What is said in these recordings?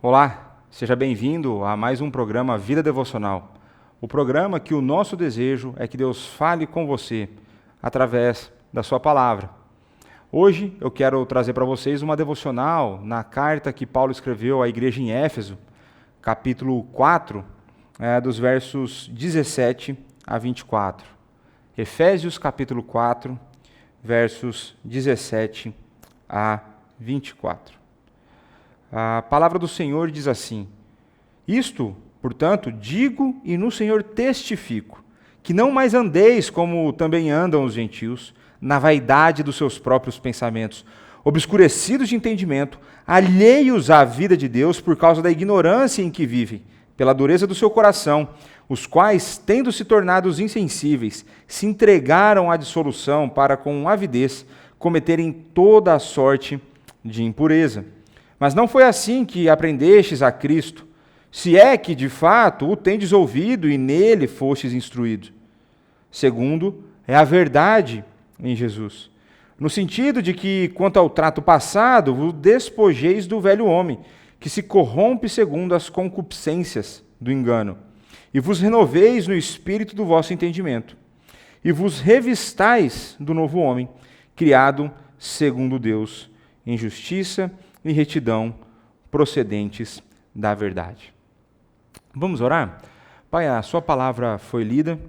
Olá, seja bem-vindo a mais um programa Vida Devocional. O programa que o nosso desejo é que Deus fale com você através da sua palavra. Hoje eu quero trazer para vocês uma devocional na carta que Paulo escreveu à igreja em Éfeso, capítulo 4, dos versos 17 a 24. Efésios capítulo 4, versos 17 a 24. A palavra do Senhor diz assim: Isto, portanto, digo e no Senhor testifico, que não mais andeis como também andam os gentios, na vaidade dos seus próprios pensamentos, obscurecidos de entendimento, alheios à vida de Deus por causa da ignorância em que vivem, pela dureza do seu coração, os quais, tendo se tornado insensíveis, se entregaram à dissolução para, com avidez, cometerem toda a sorte de impureza. Mas não foi assim que aprendestes a Cristo, se é que, de fato, o tendes ouvido e nele fostes instruídos. Segundo, é a verdade em Jesus, no sentido de que, quanto ao trato passado, vos despojeis do velho homem, que se corrompe segundo as concupiscências do engano, e vos renoveis no espírito do vosso entendimento, e vos revistais do novo homem, criado segundo Deus, em justiça e retidão, procedentes da verdade. Vamos orar? Pai, a sua palavra foi lida,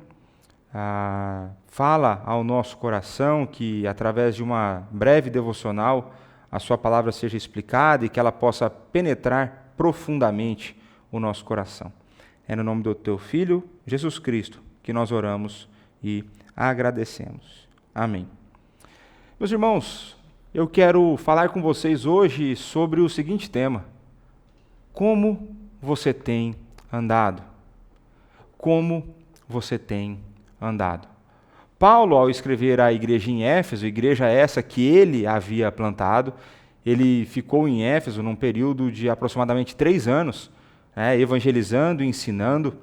fala ao nosso coração que, através de uma breve devocional, a sua palavra seja explicada e que ela possa penetrar profundamente o nosso coração. É no nome do teu Filho, Jesus Cristo, que nós oramos e agradecemos. Amém. Meus irmãos, eu quero falar com vocês hoje sobre o seguinte tema: como você tem andado? Como você tem andado? Paulo, ao escrever à igreja em Éfeso, igreja essa que ele havia plantado, ele ficou em Éfeso num período de aproximadamente 3 anos, evangelizando e ensinando.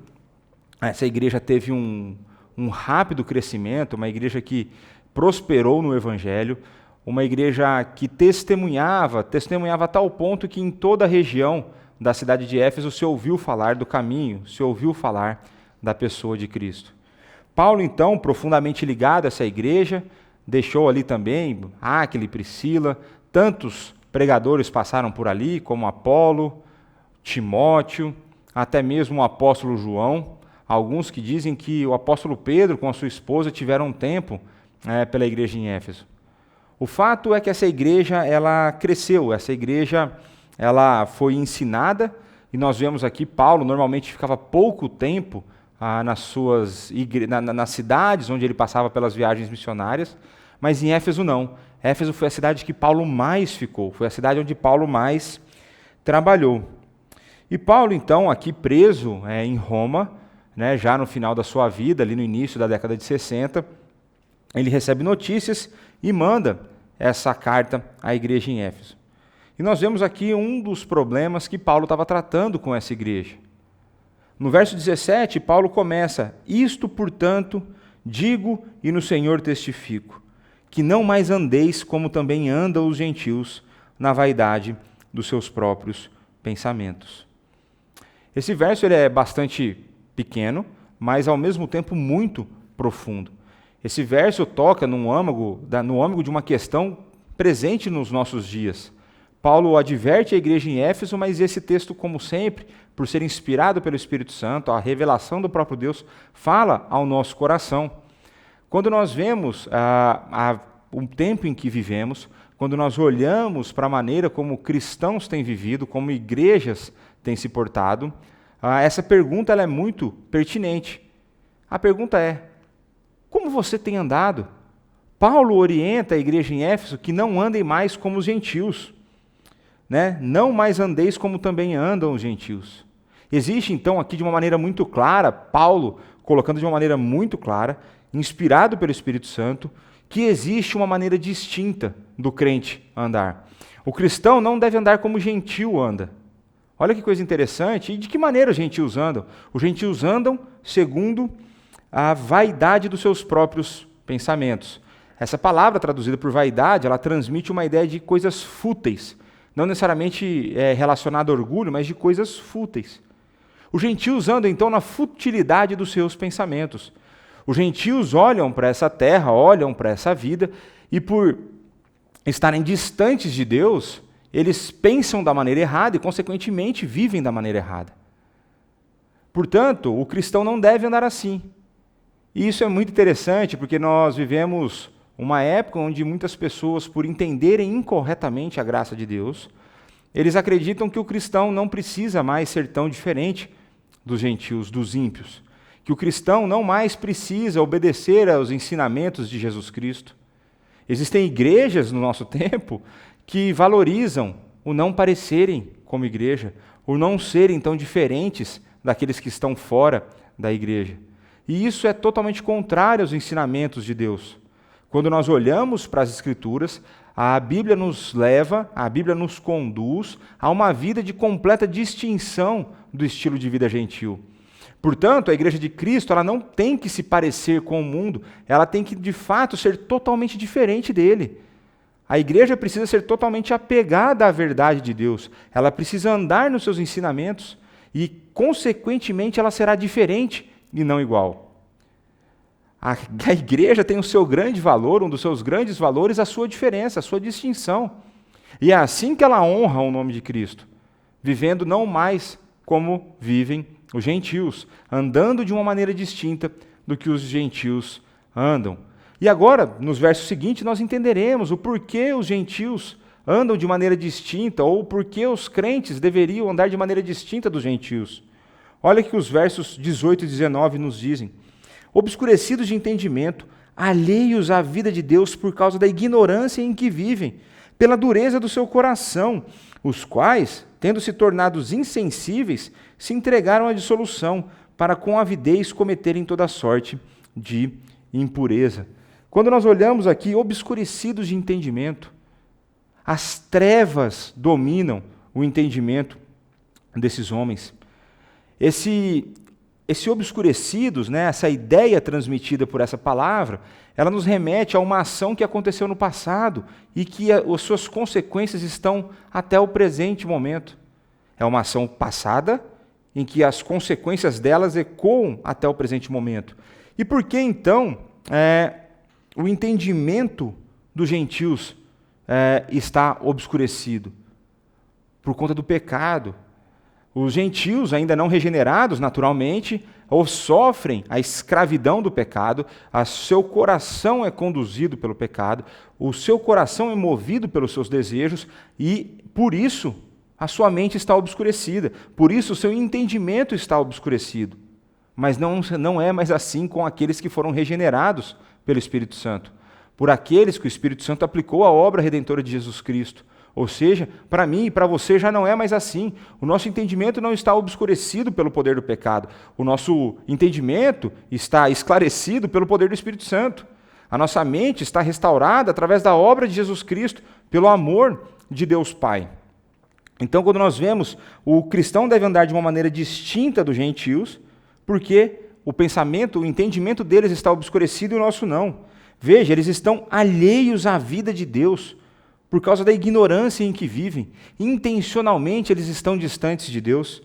Essa igreja teve um rápido crescimento, uma igreja que prosperou no evangelho, uma igreja que testemunhava a tal ponto que em toda a região da cidade de Éfeso se ouviu falar do caminho, se ouviu falar da pessoa de Cristo. Paulo, então, profundamente ligado a essa igreja, deixou ali também Áquila e Priscila, tantos pregadores passaram por ali, como Apolo, Timóteo, até mesmo o apóstolo João, alguns que dizem que o apóstolo Pedro com a sua esposa tiveram tempo pela igreja em Éfeso. O fato é que essa igreja ela cresceu, essa igreja ela foi ensinada, e nós vemos aqui Paulo normalmente ficava pouco tempo nas cidades onde ele passava pelas viagens missionárias, mas em Éfeso não. Éfeso foi a cidade que Paulo mais ficou, foi a cidade onde Paulo mais trabalhou. E Paulo, então, aqui preso em Roma, já no final da sua vida, ali no início da década de 60, ele recebe notícias e manda essa carta à igreja em Éfeso. E nós vemos aqui um dos problemas que Paulo estava tratando com essa igreja. No verso 17, Paulo começa: Isto, portanto, digo e no Senhor testifico, que não mais andeis como também andam os gentios, na vaidade dos seus próprios pensamentos. Esse verso ele é bastante pequeno, mas ao mesmo tempo muito profundo. Esse verso toca no âmago de uma questão presente nos nossos dias. Paulo adverte a igreja em Éfeso, mas esse texto, como sempre, por ser inspirado pelo Espírito Santo, a revelação do próprio Deus, fala ao nosso coração. Quando nós vemos o tempo em que vivemos, quando nós olhamos para a maneira como cristãos têm vivido, como igrejas têm se portado, essa pergunta ela é muito pertinente. A pergunta é: como você tem andado? Paulo orienta a igreja em Éfeso que não andem mais como os gentios. Não mais andeis como também andam os gentios. Existe então aqui de uma maneira muito clara, Paulo colocando de uma maneira muito clara, inspirado pelo Espírito Santo, que existe uma maneira distinta do crente andar. O cristão não deve andar como o gentio anda. Olha que coisa interessante. E de que maneira os gentios andam? Os gentios andam segundo a vaidade dos seus próprios pensamentos. Essa palavra traduzida por vaidade, ela transmite uma ideia de coisas fúteis, não necessariamente relacionado a orgulho, mas de coisas fúteis. Os gentios andam então na futilidade dos seus pensamentos. Os gentios olham para essa terra, olham para essa vida, e por estarem distantes de Deus, eles pensam da maneira errada e, consequentemente, vivem da maneira errada. Portanto, o cristão não deve andar assim. E isso é muito interessante, porque nós vivemos uma época onde muitas pessoas, por entenderem incorretamente a graça de Deus, eles acreditam que o cristão não precisa mais ser tão diferente dos gentios, dos ímpios. Que o cristão não mais precisa obedecer aos ensinamentos de Jesus Cristo. Existem igrejas no nosso tempo que valorizam o não parecerem como igreja, o não serem tão diferentes daqueles que estão fora da igreja. E isso é totalmente contrário aos ensinamentos de Deus. Quando nós olhamos para as Escrituras, a Bíblia nos leva, a Bíblia nos conduz a uma vida de completa distinção do estilo de vida gentil. Portanto, a Igreja de Cristo ela não tem que se parecer com o mundo, ela tem que, de fato, ser totalmente diferente dele. A igreja precisa ser totalmente apegada à verdade de Deus, ela precisa andar nos seus ensinamentos e, consequentemente, ela será diferente e não igual. A igreja tem o seu grande valor, um dos seus grandes valores, a sua diferença, a sua distinção. E é assim que ela honra o nome de Cristo, vivendo não mais como vivem os gentios, andando de uma maneira distinta do que os gentios andam. E agora, nos versos seguintes, nós entenderemos o porquê os gentios andam de maneira distinta, ou porquê os crentes deveriam andar de maneira distinta dos gentios. Olha que os versos 18 e 19 nos dizem: obscurecidos de entendimento, alheios à vida de Deus por causa da ignorância em que vivem, pela dureza do seu coração, os quais, tendo se tornados insensíveis, se entregaram à dissolução, para com avidez cometerem toda sorte de impureza. Quando nós olhamos aqui, obscurecidos de entendimento, as trevas dominam o entendimento desses homens. Esse obscurecidos, essa ideia transmitida por essa palavra, ela nos remete a uma ação que aconteceu no passado e que as suas consequências estão até o presente momento. É uma ação passada em que as consequências delas ecoam até o presente momento. E por que, então, o entendimento dos gentios está obscurecido? Por conta do pecado. Os gentios, ainda não regenerados naturalmente, ou sofrem a escravidão do pecado, o seu coração é conduzido pelo pecado, o seu coração é movido pelos seus desejos e, por isso, a sua mente está obscurecida, por isso o seu entendimento está obscurecido. Mas não é mais assim com aqueles que foram regenerados pelo Espírito Santo, por aqueles que o Espírito Santo aplicou a obra redentora de Jesus Cristo. Ou seja, para mim e para você já não é mais assim. O nosso entendimento não está obscurecido pelo poder do pecado. O nosso entendimento está esclarecido pelo poder do Espírito Santo. A nossa mente está restaurada através da obra de Jesus Cristo, pelo amor de Deus Pai. Então, quando nós vemos o cristão deve andar de uma maneira distinta dos gentios, porque o pensamento, o entendimento deles está obscurecido e o nosso não. Veja, eles estão alheios à vida de Deus, por causa da ignorância em que vivem. Intencionalmente eles estão distantes de Deus.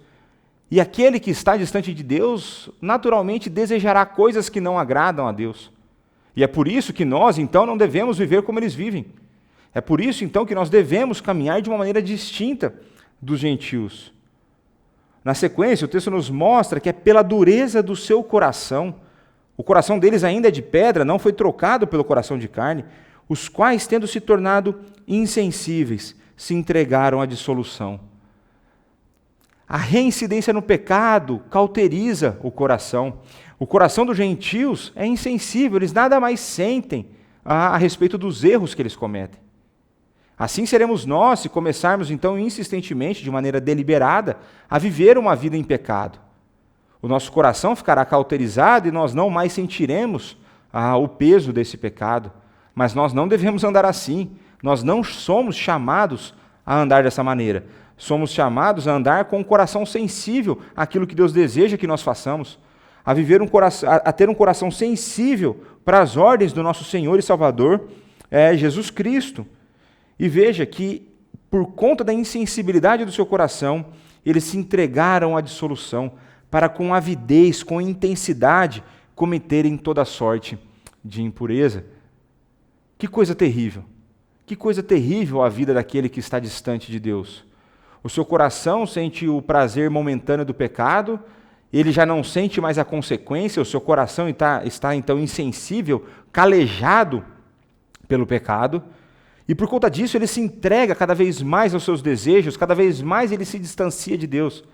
E aquele que está distante de Deus, naturalmente desejará coisas que não agradam a Deus. E é por isso que nós, então, não devemos viver como eles vivem. É por isso, então, que nós devemos caminhar de uma maneira distinta dos gentios. Na sequência, o texto nos mostra que é pela dureza do seu coração, o coração deles ainda é de pedra, não foi trocado pelo coração de carne, os quais, tendo se tornado insensíveis, se entregaram à dissolução. A reincidência no pecado cauteriza o coração. O coração dos gentios é insensível, eles nada mais sentem a respeito dos erros que eles cometem. Assim seremos nós se começarmos, então, insistentemente, de maneira deliberada, a viver uma vida em pecado. O nosso coração ficará cauterizado e nós não mais sentiremos o peso desse pecado. Mas nós não devemos andar assim. Nós não somos chamados a andar dessa maneira. Somos chamados a andar com um coração sensível àquilo que Deus deseja que nós façamos, a ter um coração sensível para as ordens do nosso Senhor e Salvador, Jesus Cristo. E veja que por conta da insensibilidade do seu coração, eles se entregaram à dissolução, para com avidez, com intensidade, cometerem toda sorte de impureza. Que coisa terrível! Que coisa terrível a vida daquele que está distante de Deus. O seu coração sente o prazer momentâneo do pecado, ele já não sente mais a consequência, o seu coração está então insensível, calejado pelo pecado, e por conta disso ele se entrega cada vez mais aos seus desejos, cada vez mais ele se distancia de Deus.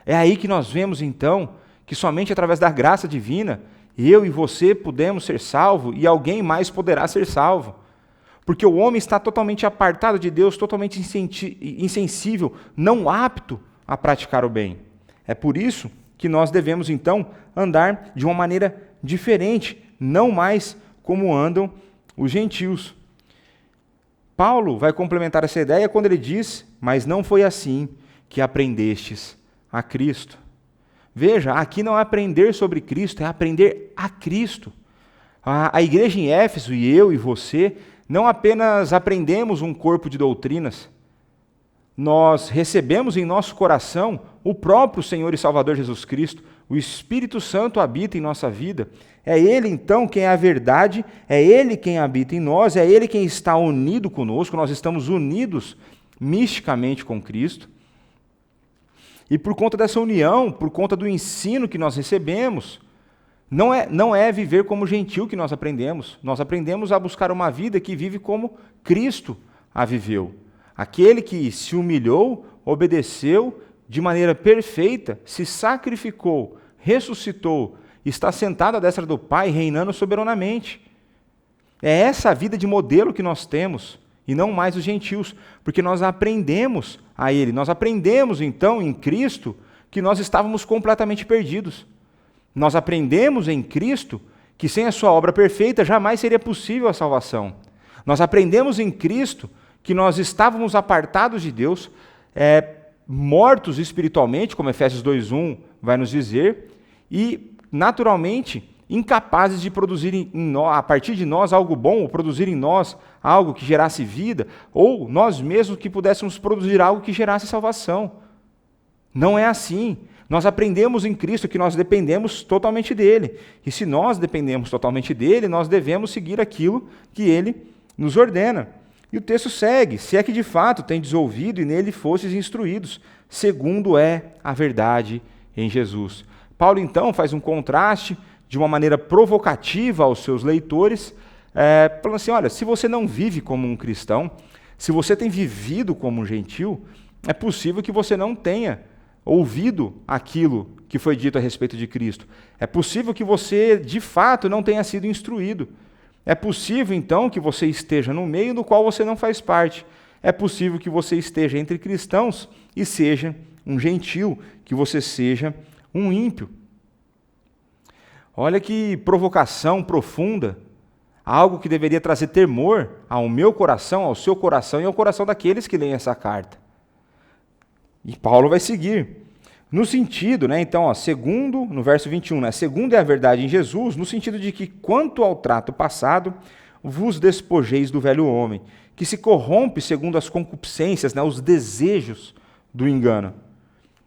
É aí que nós vemos então que somente através da graça divina, eu e você podemos ser salvos e alguém mais poderá ser salvo. Porque o homem está totalmente apartado de Deus, totalmente insensível, não apto a praticar o bem. É por isso que nós devemos, então, andar de uma maneira diferente, não mais como andam os gentios. Paulo vai complementar essa ideia quando ele diz: mas não foi assim que aprendestes a Cristo. Veja, aqui não é aprender sobre Cristo, é aprender a Cristo. A igreja em Éfeso, e eu e você, não apenas aprendemos um corpo de doutrinas, nós recebemos em nosso coração o próprio Senhor e Salvador Jesus Cristo, o Espírito Santo habita em nossa vida. É Ele, então, quem é a verdade, é Ele quem habita em nós, é Ele quem está unido conosco, nós estamos unidos misticamente com Cristo. E por conta dessa união, por conta do ensino que nós recebemos, não é viver como gentil que nós aprendemos a buscar uma vida que vive como Cristo a viveu. Aquele que se humilhou, obedeceu de maneira perfeita, se sacrificou, ressuscitou, está sentado à destra do Pai, reinando soberanamente. É essa a vida de modelo que nós temos, e não mais os gentios, porque nós aprendemos a Ele. Nós aprendemos, então, em Cristo, que nós estávamos completamente perdidos. Nós aprendemos em Cristo que sem a sua obra perfeita jamais seria possível a salvação. Nós aprendemos em Cristo que nós estávamos apartados de Deus, mortos espiritualmente, como Efésios 2:1 vai nos dizer, e naturalmente incapazes de produzir a partir de nós algo bom, ou produzir em nós algo que gerasse vida, ou nós mesmos que pudéssemos produzir algo que gerasse salvação. Não é assim. Nós aprendemos em Cristo que nós dependemos totalmente dele. E se nós dependemos totalmente dele, nós devemos seguir aquilo que ele nos ordena. E o texto segue: se é que de fato tendes ouvido e nele fostes instruídos, segundo é a verdade em Jesus. Paulo então faz um contraste de uma maneira provocativa aos seus leitores, falando assim: olha, se você não vive como um cristão, se você tem vivido como um gentil, é possível que você não tenha ouvido aquilo que foi dito a respeito de Cristo. É possível que você, de fato, não tenha sido instruído. É possível, então, que você esteja no meio do qual você não faz parte. É possível que você esteja entre cristãos e seja um gentil, que você seja um ímpio. Olha que provocação profunda, algo que deveria trazer temor ao meu coração, ao seu coração e ao coração daqueles que leem essa carta. E Paulo vai seguir. No sentido, então, segundo, no verso 21, segundo é a verdade em Jesus, no sentido de que, quanto ao trato passado, vos despojeis do velho homem, que se corrompe segundo as concupiscências, os desejos do engano,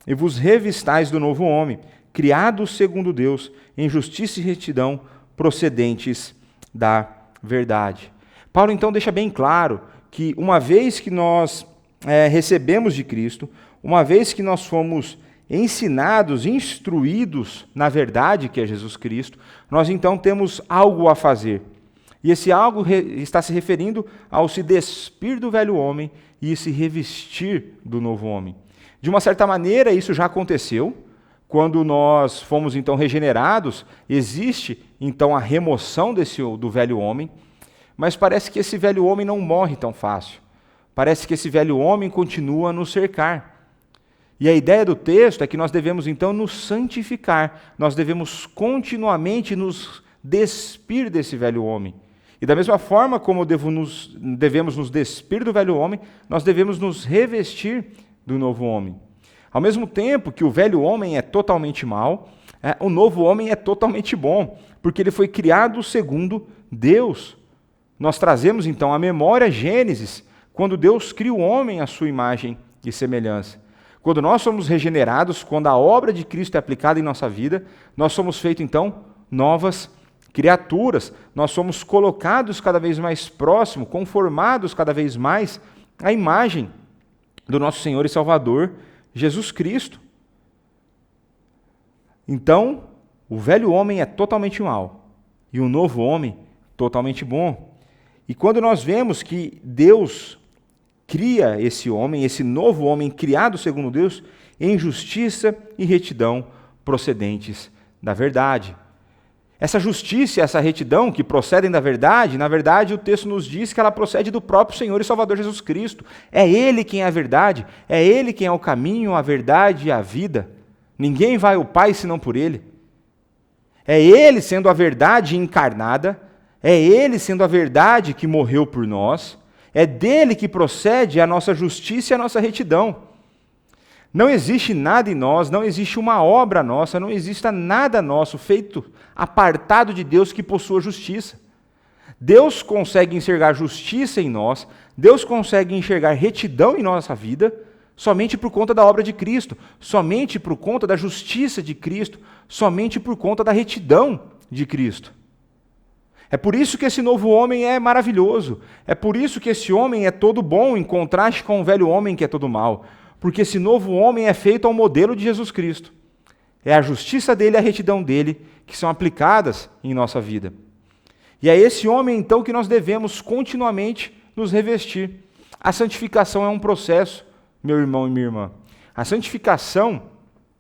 e vos revistais do novo homem, criado segundo Deus, em justiça e retidão, procedentes da verdade. Paulo, então, deixa bem claro que, uma vez que nós recebemos de Cristo, uma vez que nós fomos ensinados, instruídos na verdade que é Jesus Cristo, nós então temos algo a fazer. E esse algo está se referindo ao se despir do velho homem e se revestir do novo homem. De uma certa maneira, isso já aconteceu. Quando nós fomos então regenerados, existe então a remoção do velho homem, mas parece que esse velho homem não morre tão fácil. Parece que esse velho homem continua a nos cercar. E a ideia do texto é que nós devemos então nos santificar, nós devemos continuamente nos despir desse velho homem. E da mesma forma como devemos nos despir do velho homem, nós devemos nos revestir do novo homem. Ao mesmo tempo que o velho homem é totalmente mau, o novo homem é totalmente bom, porque ele foi criado segundo Deus. Nós trazemos então à memória Gênesis, quando Deus cria o homem à sua imagem e semelhança. Quando nós somos regenerados, quando a obra de Cristo é aplicada em nossa vida, nós somos feitos, então, novas criaturas. Nós somos colocados cada vez mais próximo, conformados cada vez mais à imagem do nosso Senhor e Salvador, Jesus Cristo. Então, o velho homem é totalmente mau e o novo homem totalmente bom. E quando nós vemos que Deus cria esse homem, esse novo homem criado segundo Deus, em justiça e retidão procedentes da verdade. Essa justiça e essa retidão que procedem da verdade, na verdade o texto nos diz que ela procede do próprio Senhor e Salvador Jesus Cristo. É Ele quem é a verdade, é Ele quem é o caminho, a verdade e a vida. Ninguém vai ao Pai senão por Ele. É Ele sendo a verdade encarnada, é Ele sendo a verdade que morreu por nós, é dele que procede a nossa justiça e a nossa retidão. Não existe nada em nós, não existe uma obra nossa, não existe nada nosso feito apartado de Deus que possua justiça. Deus consegue enxergar justiça em nós, Deus consegue enxergar retidão em nossa vida, somente por conta da obra de Cristo, somente por conta da justiça de Cristo, somente por conta da retidão de Cristo. É por isso que esse novo homem é maravilhoso. É por isso que esse homem é todo bom, em contraste com o velho homem que é todo mau. Porque esse novo homem é feito ao modelo de Jesus Cristo. É a justiça dele e a retidão dele que são aplicadas em nossa vida. E é esse homem, então, que nós devemos continuamente nos revestir. A santificação é um processo, meu irmão e minha irmã. A santificação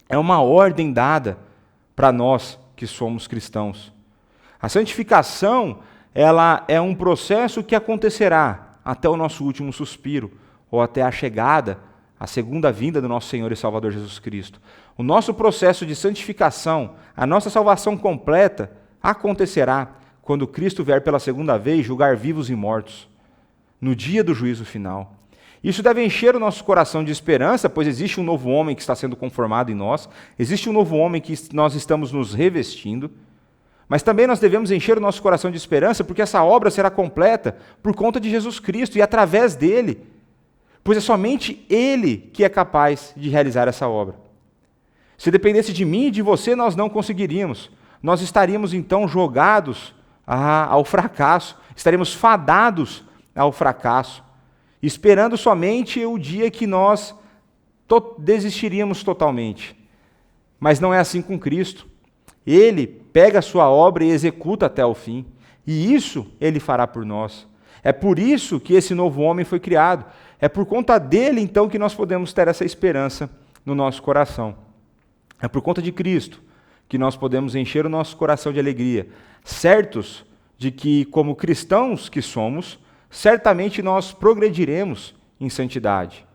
é uma ordem dada para nós que somos cristãos. A santificação, ela é um processo que acontecerá até o nosso último suspiro, ou até a chegada, a segunda vinda do nosso Senhor e Salvador Jesus Cristo. O nosso processo de santificação, a nossa salvação completa, acontecerá quando Cristo vier pela segunda vez julgar vivos e mortos, no dia do juízo final. Isso deve encher o nosso coração de esperança, pois existe um novo homem que está sendo conformado em nós, existe um novo homem que nós estamos nos revestindo, mas também nós devemos encher o nosso coração de esperança, porque essa obra será completa por conta de Jesus Cristo e através dele, pois é somente Ele que é capaz de realizar essa obra. Se dependesse de mim e de você, nós não conseguiríamos. Nós estaríamos então jogados ao fracasso, estaríamos fadados ao fracasso, esperando somente o dia que nós desistiríamos totalmente. Mas não é assim com Cristo. Ele pega a sua obra e executa até o fim. E isso Ele fará por nós. É por isso que esse novo homem foi criado. É por conta dele, então, que nós podemos ter essa esperança no nosso coração. É por conta de Cristo que nós podemos encher o nosso coração de alegria, certos de que, como cristãos que somos, certamente nós progrediremos em santidade.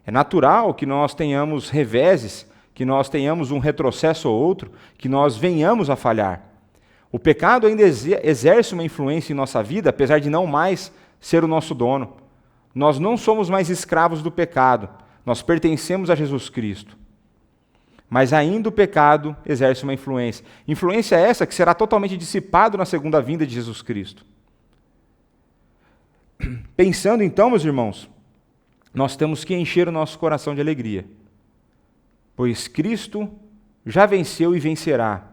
É natural que nós tenhamos reveses, que nós tenhamos um retrocesso ou outro, que nós venhamos a falhar. O pecado ainda exerce uma influência em nossa vida, apesar de não mais ser o nosso dono. Nós não somos mais escravos do pecado, nós pertencemos a Jesus Cristo. Mas ainda o pecado exerce uma influência. Influência essa que será totalmente dissipado na segunda vinda de Jesus Cristo. Pensando então, meus irmãos, nós temos que encher o nosso coração de alegria, pois Cristo já venceu e vencerá,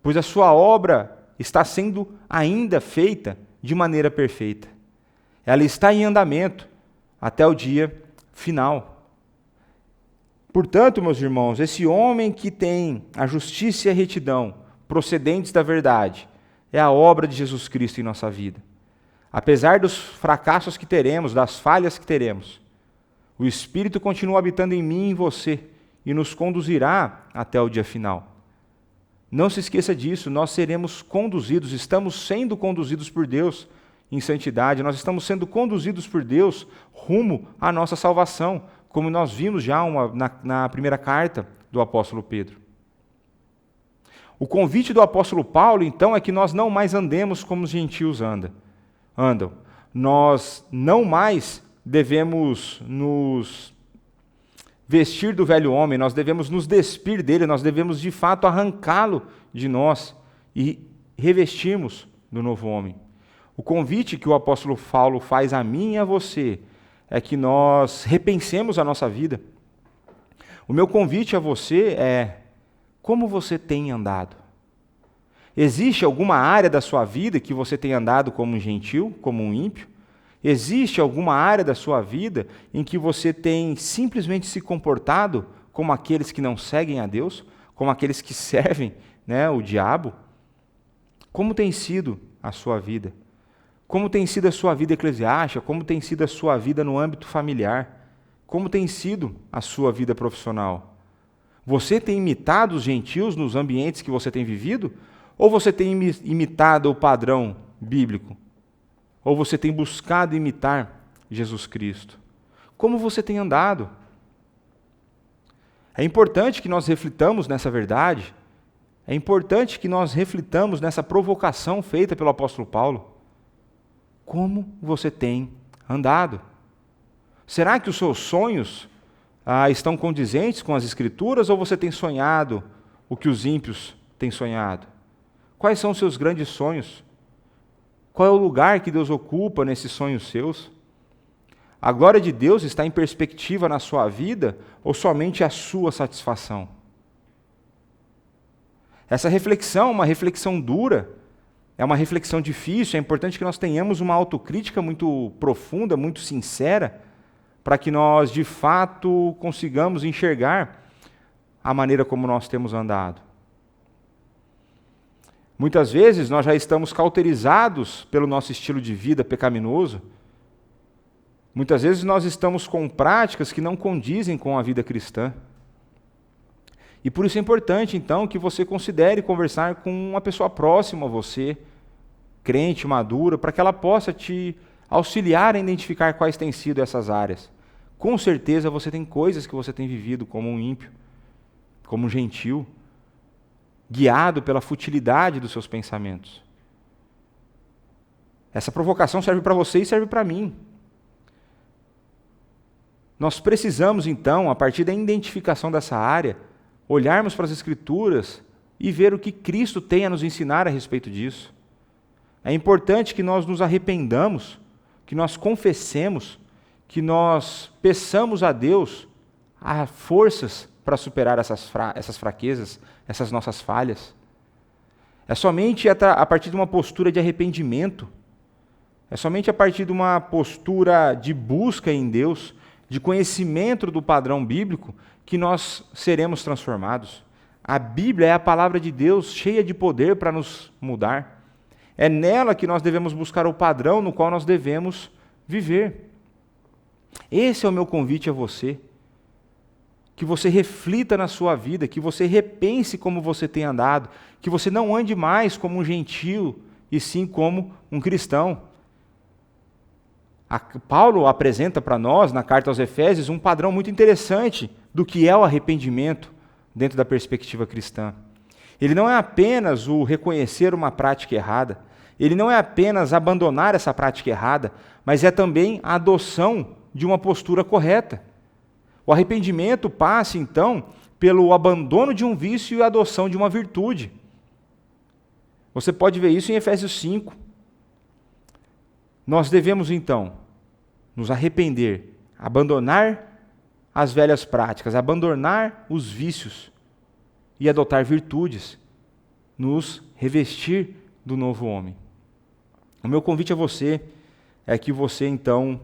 pois a sua obra está sendo ainda feita de maneira perfeita. Ela está em andamento até o dia final. Portanto, meus irmãos, esse homem que tem a justiça e a retidão procedentes da verdade é a obra de Jesus Cristo em nossa vida. Apesar dos fracassos que teremos, das falhas que teremos, o Espírito continua habitando em mim e em você e nos conduzirá até o dia final. Não se esqueça disso, nós seremos conduzidos, estamos sendo conduzidos por Deus em santidade, nós estamos sendo conduzidos por Deus rumo à nossa salvação, como nós vimos já na primeira carta do apóstolo Pedro. O convite do apóstolo Paulo, então, é que nós não mais andemos como os gentios andam. Nós não mais devemos nos vestir do velho homem, nós devemos nos despir dele, nós devemos de fato arrancá-lo de nós e revestirmos do novo homem. O convite que o apóstolo Paulo faz a mim e a você é que nós repensemos a nossa vida. O meu convite a você é: como você tem andado? Existe alguma área da sua vida que você tem andado como um gentil, como um ímpio? Existe alguma área da sua vida em que você tem simplesmente se comportado como aqueles que não seguem a Deus, como aqueles que servem, o diabo? Como tem sido a sua vida? Como tem sido a sua vida eclesiástica? Como tem sido a sua vida no âmbito familiar? Como tem sido a sua vida profissional? Você tem imitado os gentios nos ambientes que você tem vivido? Ou você tem imitado o padrão bíblico? Ou você tem buscado imitar Jesus Cristo? Como você tem andado? É importante que nós reflitamos nessa verdade. É importante que nós reflitamos nessa provocação feita pelo apóstolo Paulo. Como você tem andado? Será que os seus sonhos estão condizentes com as Escrituras, ou você tem sonhado o que os ímpios têm sonhado? Quais são os seus grandes sonhos? Qual é o lugar que Deus ocupa nesses sonhos seus? A glória de Deus está em perspectiva na sua vida, ou somente a sua satisfação? Essa reflexão é uma reflexão dura, é uma reflexão difícil. É importante que nós tenhamos uma autocrítica muito profunda, muito sincera, para que nós, de fato, consigamos enxergar a maneira como nós temos andado. Muitas vezes nós já estamos cauterizados pelo nosso estilo de vida pecaminoso. Muitas vezes nós estamos com práticas que não condizem com a vida cristã. E por isso é importante, então, que você considere conversar com uma pessoa próxima a você, crente, madura, para que ela possa te auxiliar a identificar quais têm sido essas áreas. Com certeza você tem coisas que você tem vivido como um ímpio, como um gentil, guiado pela futilidade dos seus pensamentos. Essa provocação serve para você e serve para mim. Nós precisamos, então, a partir da identificação dessa área, olharmos para as Escrituras e ver o que Cristo tem a nos ensinar a respeito disso. É importante que nós nos arrependamos, que nós confessemos, que nós peçamos a Deus forças para superar essas fraquezas, essas nossas falhas. É somente a partir de uma postura de arrependimento, é somente a partir de uma postura de busca em Deus, de conhecimento do padrão bíblico, que nós seremos transformados. A Bíblia é a palavra de Deus cheia de poder para nos mudar. É nela que nós devemos buscar o padrão no qual nós devemos viver. Esse é o meu convite a você. Que você reflita na sua vida, que você repense como você tem andado, que você não ande mais como um gentio, e sim como um cristão. Paulo apresenta para nós, na carta aos Efésios, um padrão muito interessante do que é o arrependimento dentro da perspectiva cristã. Ele não é apenas o reconhecer uma prática errada, ele não é apenas abandonar essa prática errada, mas é também a adoção de uma postura correta. O arrependimento passa, então, pelo abandono de um vício e a adoção de uma virtude. Você pode ver isso em Efésios 5. Nós devemos, então, nos arrepender, abandonar as velhas práticas, abandonar os vícios e adotar virtudes, nos revestir do novo homem. O meu convite a você é que você, então,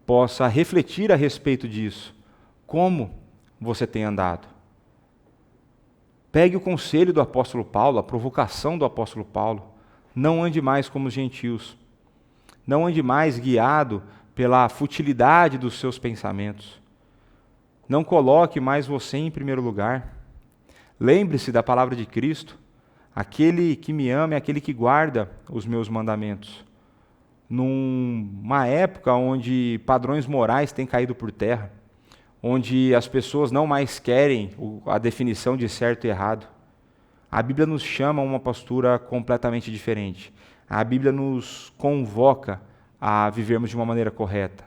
possa refletir a respeito disso. Como você tem andado? Pegue o conselho do apóstolo Paulo, a provocação do apóstolo Paulo. Não ande mais como os gentios. Não ande mais guiado pela futilidade dos seus pensamentos. Não coloque mais você em primeiro lugar. Lembre-se da palavra de Cristo. Aquele que me ama é aquele que guarda os meus mandamentos. Numa época onde padrões morais têm caído por terra, onde as pessoas não mais querem a definição de certo e errado, a Bíblia nos chama a uma postura completamente diferente. A Bíblia nos convoca a vivermos de uma maneira correta.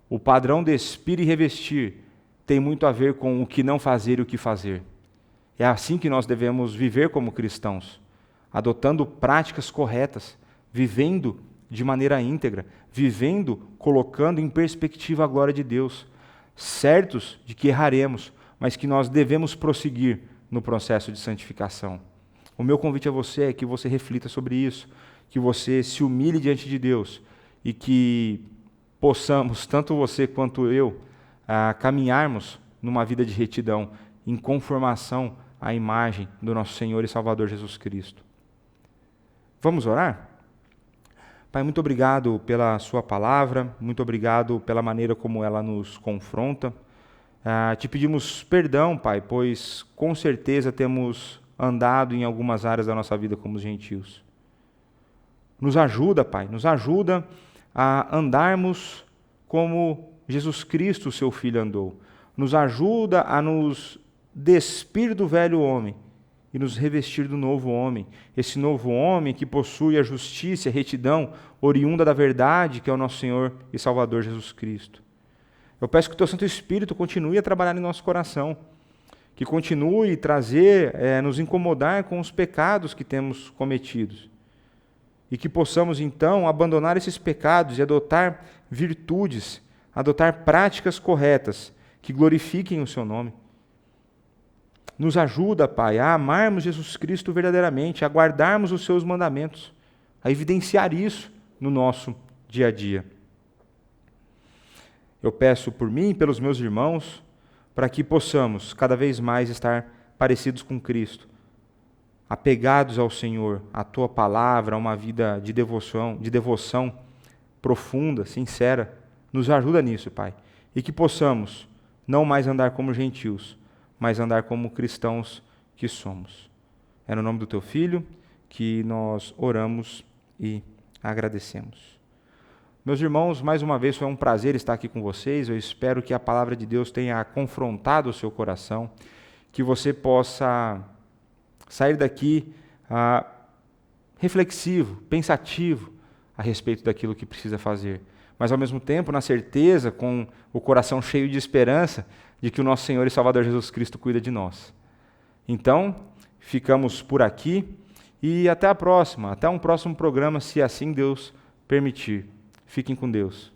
O padrão despir e revestir tem muito a ver com o que não fazer e o que fazer. É assim que nós devemos viver como cristãos, adotando práticas corretas, vivendo de maneira íntegra, vivendo, colocando em perspectiva a glória de Deus, certos de que erraremos, mas que nós devemos prosseguir no processo de santificação. O meu convite a você é que você reflita sobre isso, que você se humilhe diante de Deus e que possamos, tanto você quanto eu, caminharmos numa vida de retidão, em conformação à imagem do nosso Senhor e Salvador Jesus Cristo. Vamos orar? Pai, muito obrigado pela sua palavra, muito obrigado pela maneira como ela nos confronta. Te pedimos perdão, Pai, pois com certeza temos andado em algumas áreas da nossa vida como gentios. Nos ajuda, Pai, nos ajuda a andarmos como Jesus Cristo, seu Filho, andou. Nos ajuda a nos despir do velho homem e nos revestir do novo homem. Esse novo homem que possui a justiça e a retidão oriunda da verdade, que é o nosso Senhor e Salvador Jesus Cristo. Eu peço que o Teu Santo Espírito continue a trabalhar em nosso coração, que continue a trazer, nos incomodar com os pecados que temos cometidos, e que possamos então abandonar esses pecados e adotar virtudes, adotar práticas corretas que glorifiquem o Seu nome. Nos ajuda, Pai, a amarmos Jesus Cristo verdadeiramente, a guardarmos os Seus mandamentos, a evidenciar isso no nosso dia a dia. Eu peço por mim e pelos meus irmãos, para que possamos cada vez mais estar parecidos com Cristo, apegados ao Senhor, à Tua palavra, a uma vida de devoção profunda, sincera. Nos ajuda nisso, Pai, e que possamos não mais andar como gentios, mas andar como cristãos que somos. É no nome do Teu Filho que nós oramos e agradecemos. Meus irmãos, mais uma vez foi um prazer estar aqui com vocês. Eu espero que a palavra de Deus tenha confrontado o seu coração, que você possa sair daqui reflexivo, pensativo a respeito daquilo que precisa fazer, mas ao mesmo tempo na certeza, com o coração cheio de esperança, de que o nosso Senhor e Salvador Jesus Cristo cuida de nós. Então, ficamos por aqui e até a próxima, até um próximo programa, se assim Deus permitir. Fiquem com Deus.